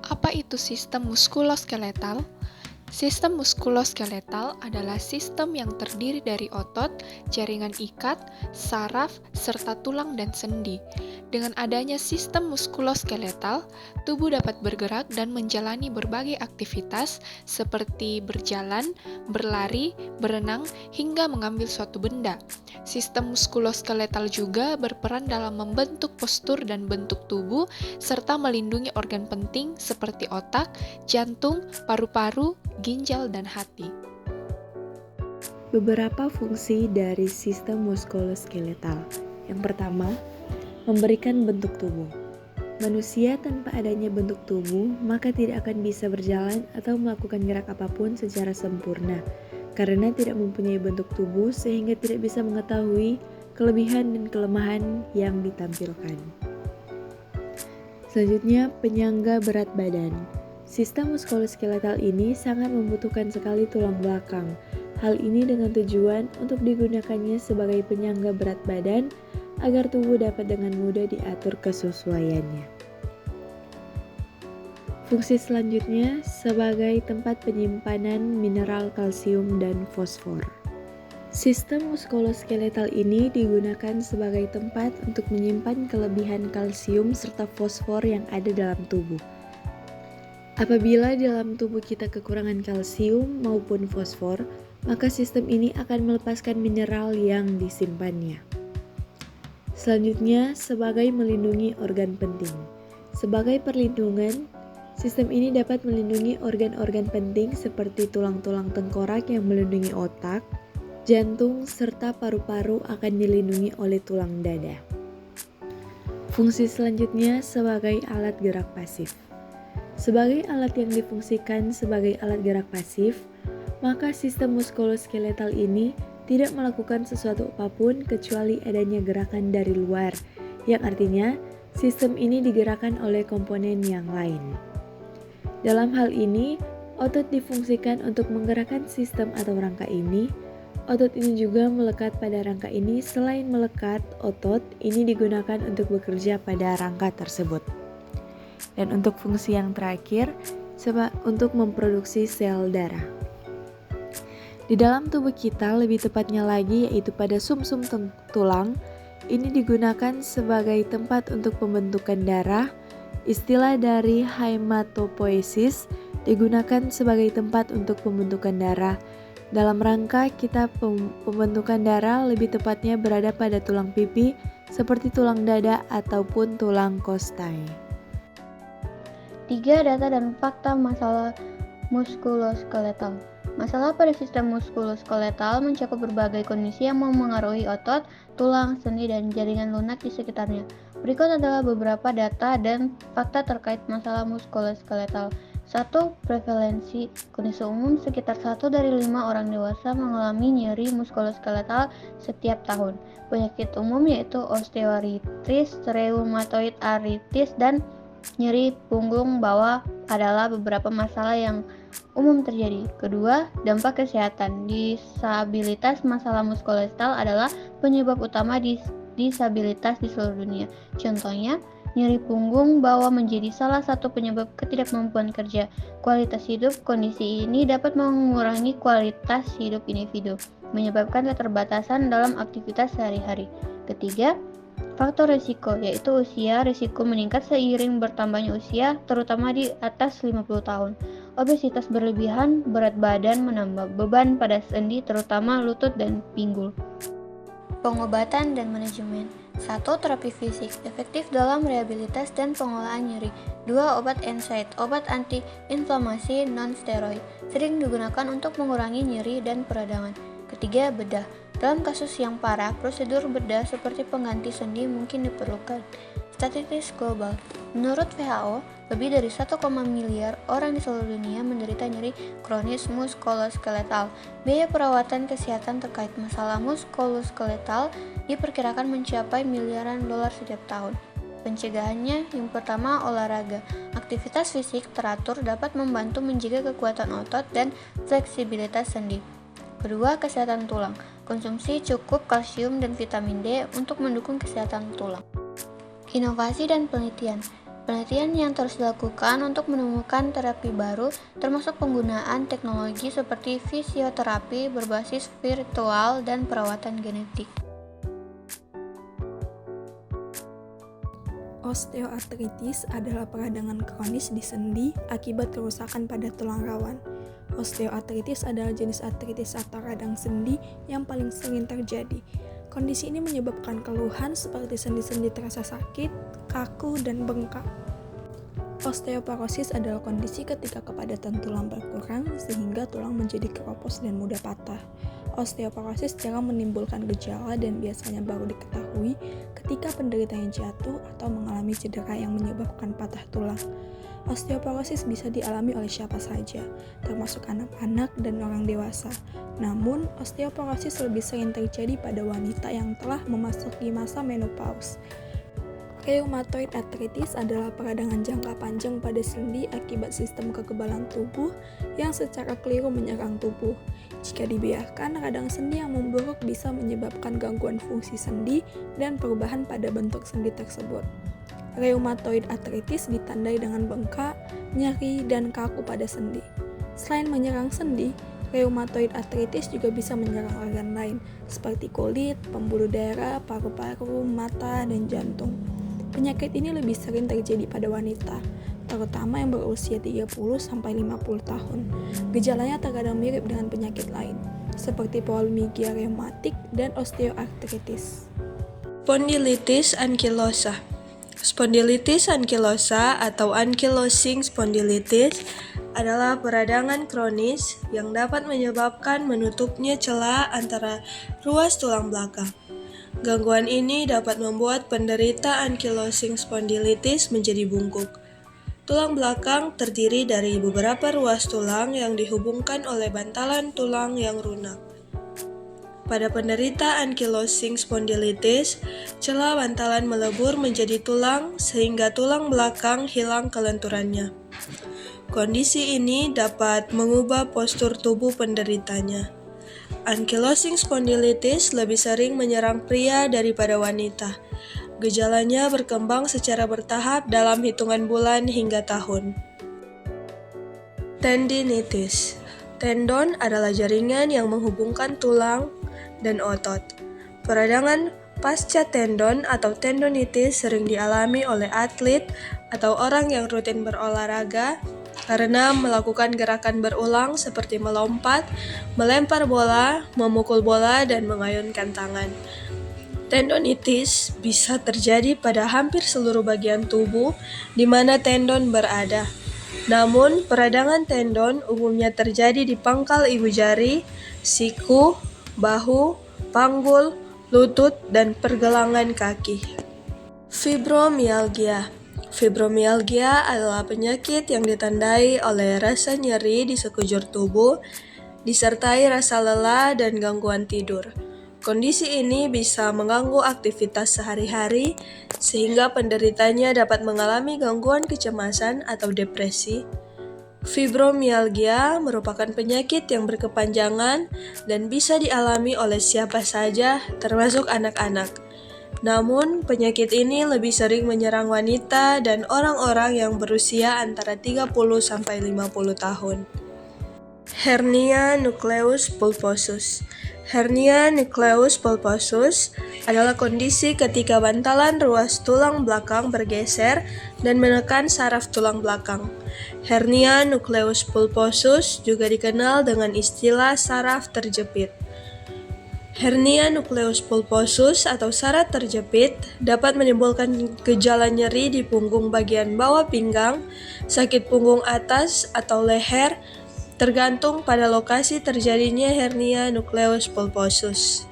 Apa itu sistem muskuloskeletal? Sistem muskuloskeletal adalah sistem yang terdiri dari otot, jaringan ikat, saraf, serta tulang dan sendi. Dengan adanya sistem muskuloskeletal, tubuh dapat bergerak dan menjalani berbagai aktivitas seperti berjalan, berlari, berenang, hingga mengambil suatu benda. Sistem muskuloskeletal juga berperan dalam membentuk postur dan bentuk tubuh, serta melindungi organ penting seperti otak, jantung, paru-paru, ginjal, dan hati. Beberapa fungsi dari sistem muskuloskeletal. Yang pertama, memberikan bentuk tubuh. Manusia tanpa adanya bentuk tubuh, maka tidak akan bisa berjalan atau melakukan gerak apapun secara sempurna, karena tidak mempunyai bentuk tubuh sehingga tidak bisa mengetahui kelebihan dan kelemahan yang ditampilkan. Selanjutnya, penyangga berat badan. Sistem muskuloskeletal ini sangat membutuhkan sekali tulang belakang. Hal ini dengan tujuan untuk digunakannya sebagai penyangga berat badan agar tubuh dapat dengan mudah diatur kesesuaiannya. Fungsi selanjutnya sebagai tempat penyimpanan mineral kalsium dan fosfor. Sistem muskuloskeletal ini digunakan sebagai tempat untuk menyimpan kelebihan kalsium serta fosfor yang ada dalam tubuh. Apabila dalam tubuh kita kekurangan kalsium maupun fosfor, maka sistem ini akan melepaskan mineral yang disimpannya. Selanjutnya, sebagai melindungi organ penting. Sebagai perlindungan, sistem ini dapat melindungi organ-organ penting seperti tulang-tulang tengkorak yang melindungi otak, jantung, serta paru-paru akan dilindungi oleh tulang dada. Fungsi selanjutnya sebagai alat gerak pasif. Sebagai alat yang difungsikan sebagai alat gerak pasif, maka sistem muskuloskeletal ini tidak melakukan sesuatu apapun kecuali adanya gerakan dari luar, yang artinya sistem ini digerakkan oleh komponen yang lain. Dalam hal ini, otot difungsikan untuk menggerakkan sistem atau rangka ini. Otot ini juga melekat pada rangka ini. Selain melekat, otot ini digunakan untuk bekerja pada rangka tersebut. Dan untuk fungsi yang terakhir, untuk memproduksi sel darah. Di dalam tubuh kita, lebih tepatnya lagi yaitu pada sumsum tulang, ini digunakan sebagai tempat untuk pembentukan darah. Istilah dari hematopoiesis digunakan sebagai tempat untuk pembentukan darah. Dalam rangka kita pembentukan darah lebih tepatnya berada pada tulang pipi seperti tulang dada ataupun tulang kostai. 3. Data dan fakta masalah muskuloskeletal. Masalah pada sistem muskuloskeletal mencakup berbagai kondisi yang memengaruhi otot, tulang, sendi, dan jaringan lunak di sekitarnya. Berikut adalah beberapa data dan fakta terkait masalah muskuloskeletal. 1. Prevalensi. Kondisi umum sekitar 1 dari 5 orang dewasa mengalami nyeri muskuloskeletal setiap tahun. Penyakit umum yaitu osteoartritis, rheumatoid arthritis, dan nyeri punggung bawah adalah beberapa masalah yang umum terjadi. Kedua, dampak kesehatan. Disabilitas. Masalah muskuloskeletal adalah penyebab utama disabilitas di seluruh dunia. Contohnya, nyeri punggung bawah menjadi salah satu penyebab ketidakmampuan kerja. Kualitas hidup. Kondisi ini dapat mengurangi kualitas hidup individu, menyebabkan keterbatasan dalam aktivitas sehari-hari. Ketiga, faktor risiko, yaitu usia. Risiko meningkat seiring bertambahnya usia, terutama di atas 50 tahun. Obesitas berlebihan, berat badan menambah beban pada sendi, terutama lutut dan pinggul. Pengobatan dan manajemen. 1. Terapi fisik, efektif dalam rehabilitas dan pengolahan nyeri. 2. Obat NSAID, obat anti-inflamasi non-steroid, sering digunakan untuk mengurangi nyeri dan peradangan. Ketiga, bedah. Dalam kasus yang parah, prosedur bedah seperti pengganti sendi mungkin diperlukan. Statistik global. Menurut WHO, lebih dari 1, miliar orang di seluruh dunia menderita nyeri kronis muskuloskeletal. Biaya perawatan kesehatan terkait masalah muskuloskeletal diperkirakan mencapai miliaran dolar setiap tahun. Pencegahannya, yang pertama, olahraga. Aktivitas fisik teratur dapat membantu menjaga kekuatan otot dan fleksibilitas sendi. Kedua, kesehatan tulang. Konsumsi cukup kalsium dan vitamin D untuk mendukung kesehatan tulang. Inovasi dan penelitian. Penelitian yang terus dilakukan untuk menemukan terapi baru, termasuk penggunaan teknologi seperti fisioterapi berbasis virtual dan perawatan genetik. Osteoartritis adalah peradangan kronis di sendi akibat kerusakan pada tulang rawan. Osteoartritis adalah jenis artritis atau radang sendi yang paling sering terjadi. Kondisi ini menyebabkan keluhan seperti sendi-sendi terasa sakit, kaku, dan bengkak. Osteoporosis adalah kondisi ketika kepadatan tulang berkurang sehingga tulang menjadi keropos dan mudah patah. Osteoporosis jarang menimbulkan gejala dan biasanya baru diketahui ketika penderitanya jatuh atau mengalami cedera yang menyebabkan patah tulang. Osteoporosis bisa dialami oleh siapa saja, termasuk anak-anak dan orang dewasa. Namun, osteoporosis lebih sering terjadi pada wanita yang telah memasuki masa menopause. Rheumatoid arthritis adalah peradangan jangka panjang pada sendi akibat sistem kekebalan tubuh yang secara keliru menyerang tubuh. Jika dibiarkan, radang sendi yang memburuk bisa menyebabkan gangguan fungsi sendi dan perubahan pada bentuk sendi tersebut. Rheumatoid arthritis ditandai dengan bengkak, nyeri, dan kaku pada sendi. Selain menyerang sendi, rheumatoid arthritis juga bisa menyerang organ lain, seperti kulit, pembuluh darah, paru-paru, mata, dan jantung. Penyakit ini lebih sering terjadi pada wanita, terutama yang berusia 30-50 tahun. Gejalanya terkadang mirip dengan penyakit lain, seperti polymyalgia reumatik dan osteoartritis. Spondylitis ankylosa. Spondylitis ankylosa atau ankylosing spondylitis adalah peradangan kronis yang dapat menyebabkan menutupnya celah antara ruas tulang belakang. Gangguan ini dapat membuat penderita ankylosing spondylitis menjadi bungkuk. Tulang belakang terdiri dari beberapa ruas tulang yang dihubungkan oleh bantalan tulang yang lunak. Pada penderita ankylosing spondylitis, celah bantalan melebur menjadi tulang sehingga tulang belakang hilang kelenturannya. Kondisi ini dapat mengubah postur tubuh penderitanya. Ankylosing spondylitis lebih sering menyerang pria daripada wanita. Gejalanya berkembang secara bertahap dalam hitungan bulan hingga tahun. Tendinitis. Tendon adalah jaringan yang menghubungkan tulang dan otot. Peradangan pasca tendon atau tendonitis sering dialami oleh atlet atau orang yang rutin berolahraga karena melakukan gerakan berulang seperti melompat, melempar bola, memukul bola, dan mengayunkan tangan. Tendonitis bisa terjadi pada hampir seluruh bagian tubuh di mana tendon berada. Namun, peradangan tendon umumnya terjadi di pangkal ibu jari, siku, bahu, panggul, lutut, dan pergelangan kaki. Fibromialgia. Fibromialgia adalah penyakit yang ditandai oleh rasa nyeri di sekujur tubuh, disertai rasa lelah dan gangguan tidur. Kondisi ini bisa mengganggu aktivitas sehari-hari, sehingga penderitanya dapat mengalami gangguan kecemasan atau depresi. Fibromialgia merupakan penyakit yang berkepanjangan dan bisa dialami oleh siapa saja, termasuk anak-anak. Namun, penyakit ini lebih sering menyerang wanita dan orang-orang yang berusia antara 30-50 tahun. Hernia nucleus pulposus. Hernia nucleus pulposus adalah kondisi ketika bantalan ruas tulang belakang bergeser dan menekan saraf tulang belakang. Hernia nucleus pulposus juga dikenal dengan istilah saraf terjepit. Hernia nucleus pulposus atau saraf terjepit dapat menimbulkan gejala nyeri di punggung bagian bawah pinggang, sakit punggung atas atau leher, tergantung pada lokasi terjadinya hernia nucleus pulposus.